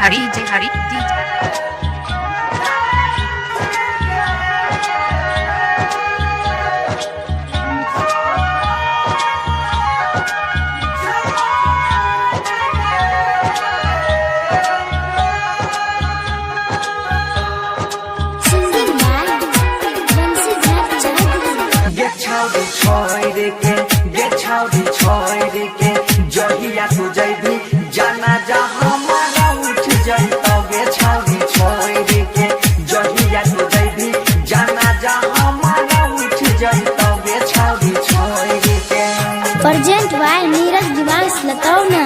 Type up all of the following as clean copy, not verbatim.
हरी DJ हरी जहिया तू जैबी जाना जा हमारा उठ जैतोगे छौरी छोड़ के जहिया तू जैबी जाना जा हमारा उठ जैतोगे छौरी छोड़ के। Present by Neeraj Diwansh Latauna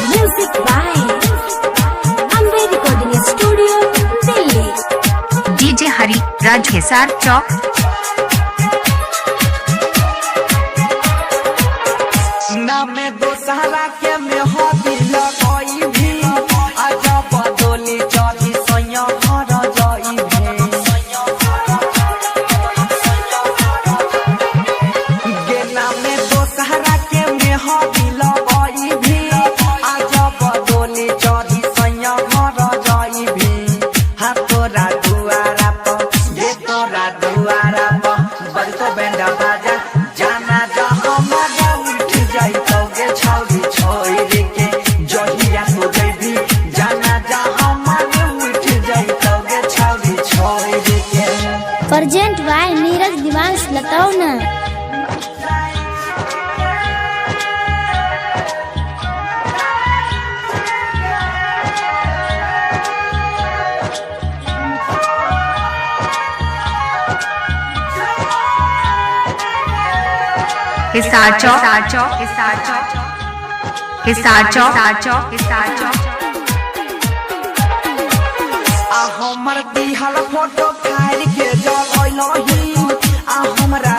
music by Ambe recording studio Delhi DJ Hari Raj Hisar Chowk ना में दोसहरा के में हो दिल कोई भी आजा बदोली चौथी सैया हर जाई भी गेना में दोसहरा के में हो दिल कोई भी आजा बदोली चौथी सैया हर जाई भी हाँ तोरा दुआरा पर ये तोरा दुआरा पर बजतो बैंड बाजा जाना जा हमारा उठ जैतोगे छौरी छोड़ के जहिया तू जैबी जाना जा हमारा उठ जैतोगे छौरी छोड़ के। प्रेजेंट बाय नीरज दिवांश लतौना हिसार चौक हिसार चौक हिसार चौक हिसार चौक आ हमर दिहल फोटो फाड़ के जलैलही आ हमरा